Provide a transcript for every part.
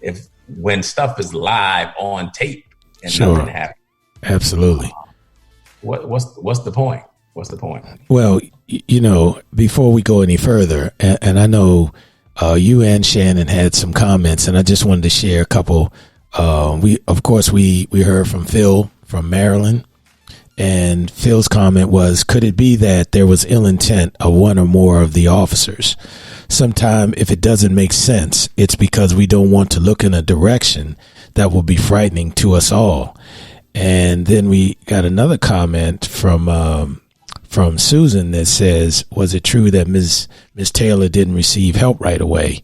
if when stuff is live on tape and Sure. nothing happens. Absolutely. What's the point? What's the point? Well, before we go any further, and I know you and Shannon had some comments, and I just wanted to share a couple. We heard from Phil from Maryland, and Phil's comment was, could it be that there was ill intent of one or more of the officers? Sometime if it doesn't make sense, it's because we don't want to look in a direction that will be frightening to us all. And then we got another comment from Susan that says, was it true that Ms. Taylor didn't receive help right away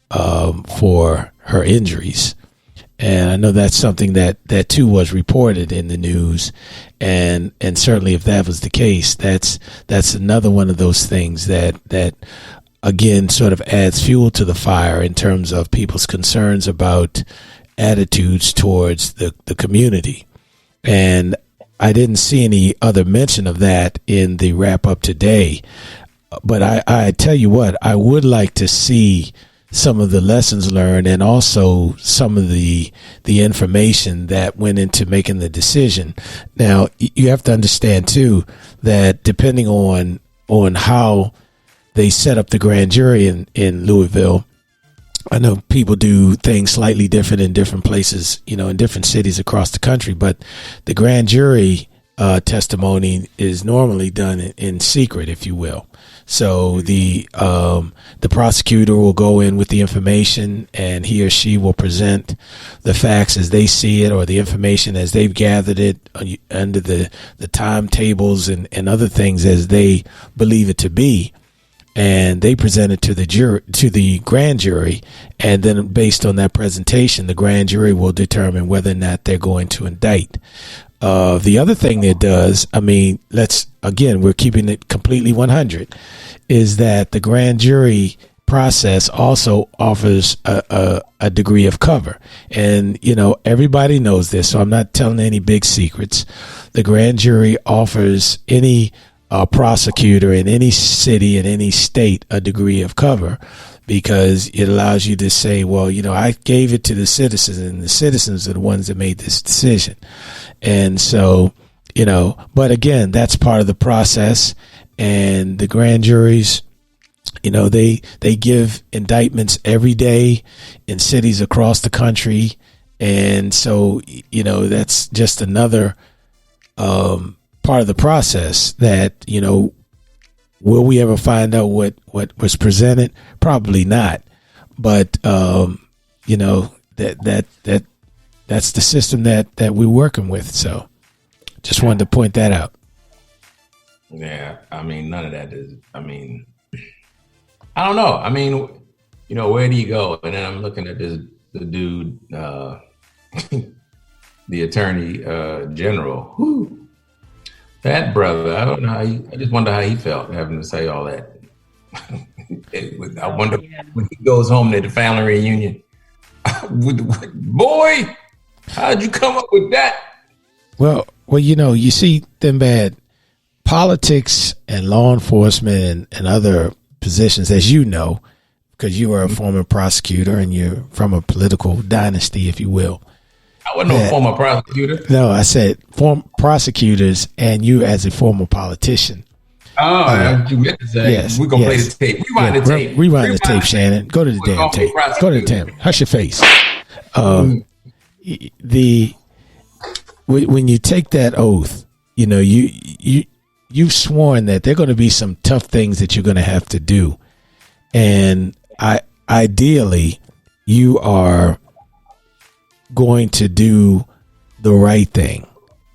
for her injuries? And I know that's something that too was reported in the news. And certainly if that was the case, that's another one of those things that again sort of adds fuel to the fire in terms of people's concerns about attitudes towards the community. And I didn't see any other mention of that in the wrap up today. But I tell you what, I would like to see some of the lessons learned and also some of the information that went into making the decision. Now, you have to understand, too, that depending on how they set up the grand jury in Louisville, I know people do things slightly different in different places, in different cities across the country, but the grand jury testimony is normally done in secret, if you will. So the prosecutor will go in with the information, and he or she will present the facts as they see it, or the information as they've gathered it under the timetables and other things as they believe it to be. And they present it to the grand jury, and then based on that presentation, the grand jury will determine whether or not they're going to indict. The other thing that does, we're keeping it completely 100, is that the grand jury process also offers a degree of cover. And, everybody knows this, so I'm not telling any big secrets. The grand jury offers any prosecutor in any city, in any state, a degree of cover, because it allows you to say, well, I gave it to the citizens, and the citizens are the ones that made this decision. And so, but again, that's part of the process. And the grand juries, they give indictments every day in cities across the country. And so, that's just another part of the process that, will we ever find out what was presented? Probably not. But, that's the system that we're working with. So just wanted to point that out. Yeah. None of that is, I don't know. Where do you go? And then I'm looking at the dude, the attorney general. Whew. That brother, I don't know I just wonder how he felt having to say all that. I wonder when he goes home to the family reunion. Boy, how'd you come up with that? Well, you see them bad politics and law enforcement and other positions, as you know, because you are a former prosecutor and you're from a political dynasty, if you will. I wasn't no former prosecutor. No, I said former prosecutors and you as a former politician. Oh, that's what you meant to say. Yes, we're going to play the tape. Rewind the tape. Rewind the tape, Shannon. Go to the damn tape. Go to the damn. Hush your face. When you take that oath, you've sworn that there are going to be some tough things that you're going to have to do. And ideally, you are going to do the right thing,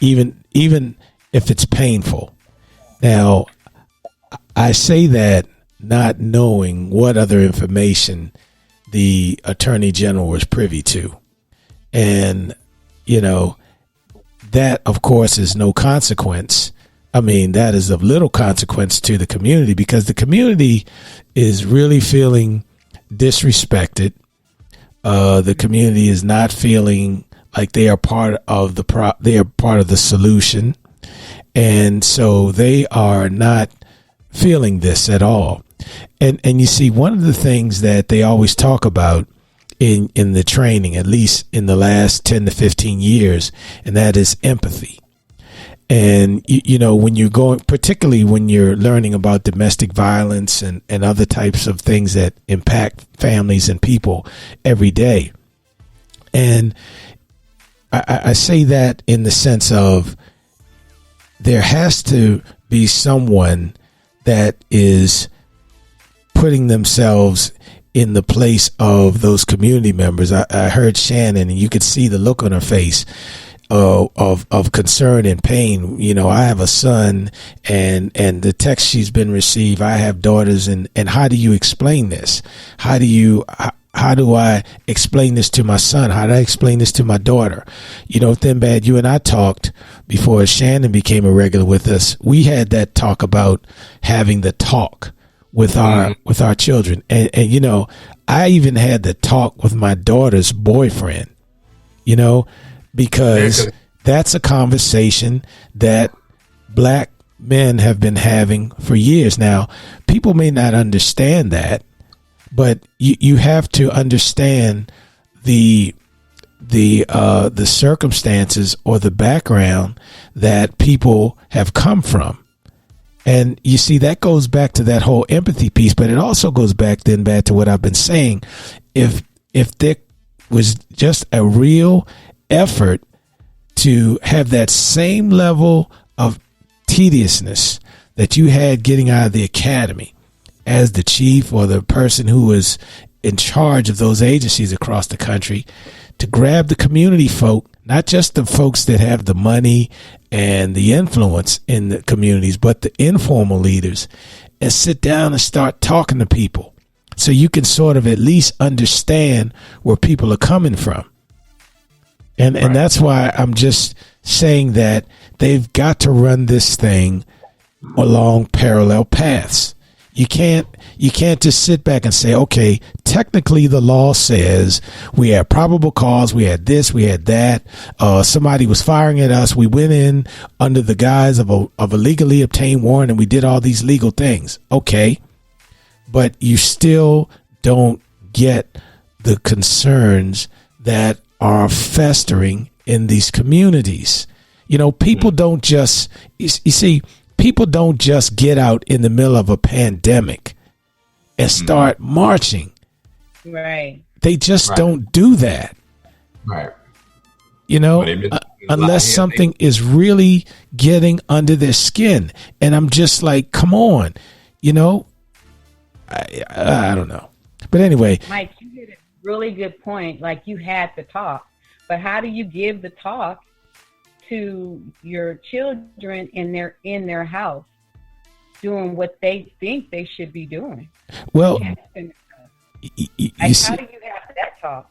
even if it's painful. Now, I say that not knowing what other information the Attorney General was privy to. And, that, of course, is no consequence. That is of little consequence to the community, because the community is really feeling disrespected. The community is not feeling like they are part of the solution. And so they are not feeling this at all. And you see, one of the things that they always talk about in the training, at least in the last 10 to 15 years, and that is empathy. And, you know, when you're going, particularly when you're learning about domestic violence and other types of things that impact families and people every day. And I say that in the sense of there has to be someone that is putting themselves in the place of those community members. I heard Shannon, and you could see the look on her face of concern and pain. You know, I have a son, and the text she's been received. I have daughters, and how do you explain this? How do I explain this to my son? How do I explain this to my daughter? You know, Thin Bad, you and I talked before Shannon became a regular with us. We had that talk about having the talk with our children, and you know, I even had the talk with my daughter's boyfriend. You know, because that's a conversation that black men have been having for years. Now, people may not understand that, but you have to understand the circumstances or the background that people have come from. And you see, that goes back to that whole empathy piece, but it also goes back then back to what I've been saying. If there was just a real effort to have that same level of tediousness that you had getting out of the academy as the chief or the person who was in charge of those agencies across the country, to grab the community folk, not just the folks that have the money and the influence in the communities, but the informal leaders, and sit down and start talking to people so you can sort of at least understand where people are coming from. And that's why I'm just saying that they've got to run this thing along parallel paths. You can't just sit back and say, okay, technically the law says we had probable cause, we had this, we had that. Somebody was firing at us. We went in under the guise of a legally obtained warrant, and we did all these legal things. Okay, but you still don't get the concerns that are festering in these communities. You know, people don't just, you see, people don't just get out in the middle of a pandemic and start marching. Right. They just don't do that. Right. You know, unless something is really getting under their skin. And I'm just like, come on, you know, I don't know. But anyway. Mike, you hit a really good point. Like, you had the talk, but how do you give the talk to your children in their house doing what they think they should be doing? Well, how do you have that talk?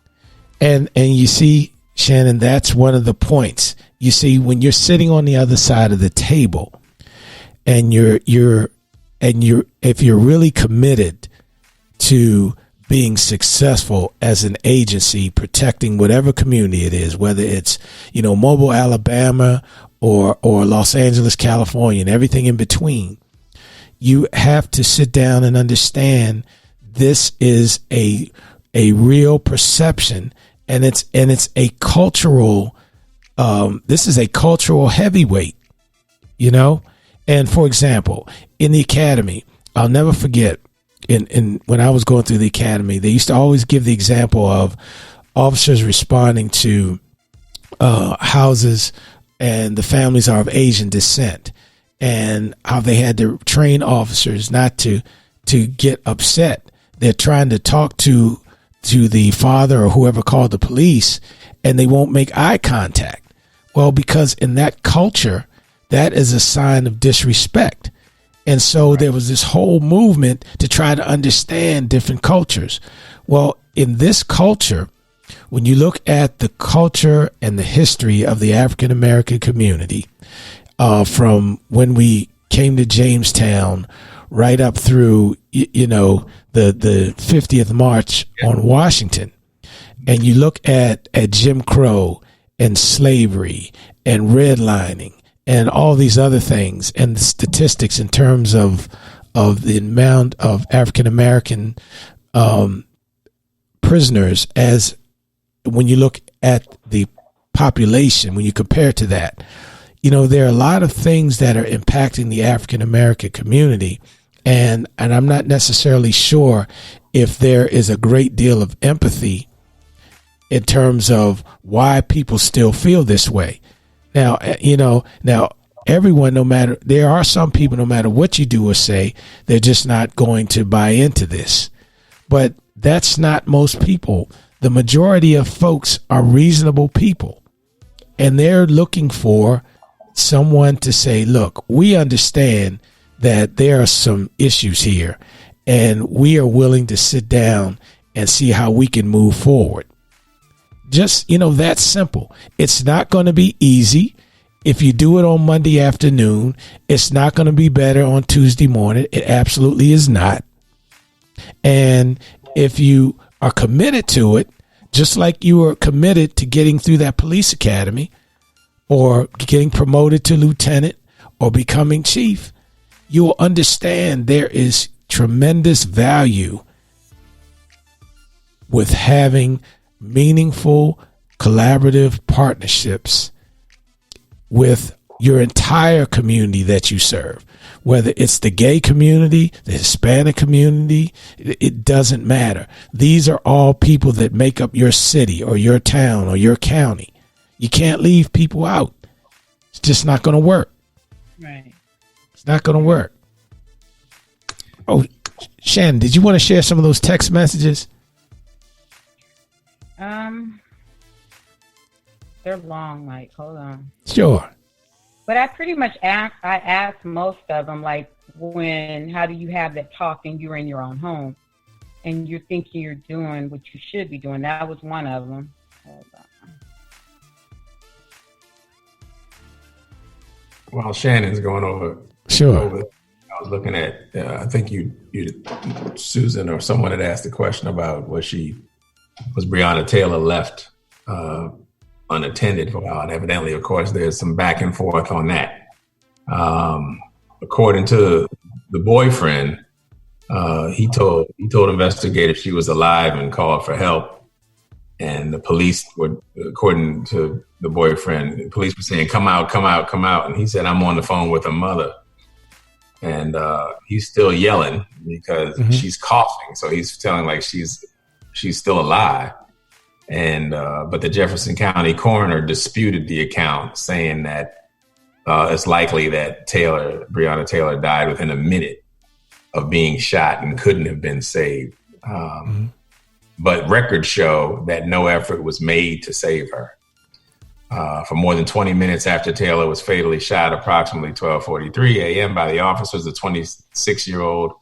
And you see, Shannon, that's one of the points. You see, when you're sitting on the other side of the table, and you're if you're really committed to being successful as an agency protecting whatever community it is, whether it's, you know, Mobile, Alabama, or Los Angeles, California, and everything in between, you have to sit down and understand this is a real perception, and it's a cultural this is a cultural heavyweight, you know. And for example, in the academy, I'll never forget, in when I was going through the academy, they used to always give the example of officers responding to houses and the families are of Asian descent, and how they had to train officers not to get upset. They're trying to talk to the father or whoever called the police, and they won't make eye contact. Well, because in that culture, that is a sign of disrespect. And so there was this whole movement to try to understand different cultures. Well, in this culture, when you look at the culture and the history of the African American community, from when we came to Jamestown right up through, you know, the 50th March on Washington, and you look at Jim Crow and slavery and redlining and all these other things, and the statistics in terms of the amount of African American prisoners as when you look at the population, when you compare to that, there are a lot of things that are impacting the African American community. And I'm not necessarily sure if there is a great deal of empathy in terms of why people still feel this way. Now, everyone, there are some people, no matter what you do or say, they're just not going to buy into this. But that's not most people. The majority of folks are reasonable people, and they're looking for someone to say, look, we understand that there are some issues here, and we are willing to sit down and see how we can move forward. Just, that's simple. It's not going to be easy. If you do it on Monday afternoon, it's not going to be better on Tuesday morning. It absolutely is not. And if you are committed to it, just like you are committed to getting through that police academy or getting promoted to lieutenant or becoming chief, you will understand there is tremendous value with having meaningful collaborative partnerships with your entire community that you serve, whether it's the gay community, the Hispanic community, it doesn't matter. These are all people that make up your city or your town or your county. You can't leave people out. It's just not going to work. Right. It's not going to work. Oh, Shannon, did you want to share some of those text messages? They're long, Mike. Hold on. Sure. But I pretty much asked most of them, like, how do you have that talk and you're in your own home and you're thinking you're doing what you should be doing? That was one of them. Hold on. While Shannon's going over, sure. I was looking at, I think you, Susan or someone had asked a question about was Breonna Taylor left unattended for a while. And evidently, of course, there's some back and forth on that. According to the boyfriend, he told investigators she was alive and called for help. And the police were, according to the boyfriend, the police were saying, come out, come out, come out. And he said, I'm on the phone with her mother. And he's still yelling because she's coughing. So he's telling like she's still alive. And but the Jefferson County coroner disputed the account, saying that it's likely that Breonna Taylor died within a minute of being shot and couldn't have been saved. But records show that no effort was made to save her. For more than 20 minutes after Taylor was fatally shot, approximately 12:43 a.m. by the officers, the 26-year-old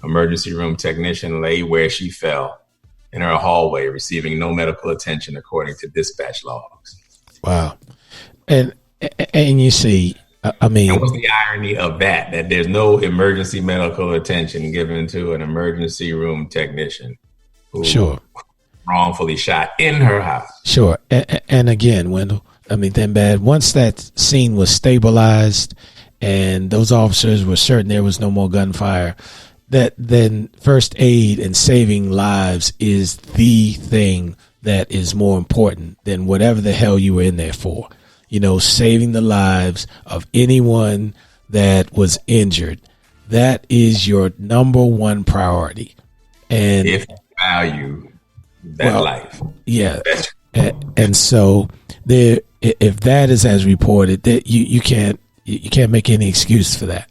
emergency room technician lay where she fell in her hallway, receiving no medical attention, according to dispatch logs. Wow. And you see, and what's the irony of that there's no emergency medical attention given to an emergency room technician who wrongfully shot in her house? Sure. And again, Wendell, then bad. Once that scene was stabilized and those officers were certain there was no more gunfire, that then first aid and saving lives is the thing that is more important than whatever the hell you were in there for. Saving the lives of anyone that was injured. That is your number one priority. And if you value that life. Yeah. And so there, if that is as reported, that you can't make any excuse for that.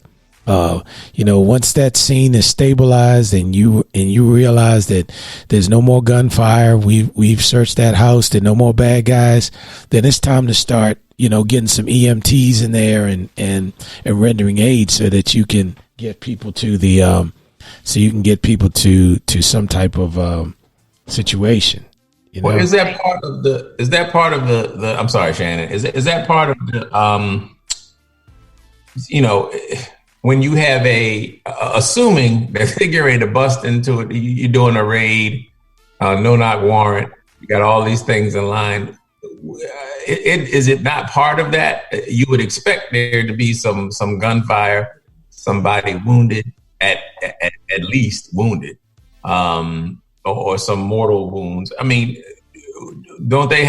Once that scene is stabilized and you realize that there's no more gunfire, we've searched that house, there's no more bad guys, then it's time to start, getting some EMTs in there and rendering aid so that you can get people to to some type of situation. Well, is that part of the I'm sorry, Shannon, is that part of the when you have assuming that they're getting ready to bust into it, you're doing a raid, no knock warrant, you got all these things in line. Is it not part of that? You would expect there to be some gunfire, somebody wounded, at least wounded. or some mortal wounds. I mean, don't they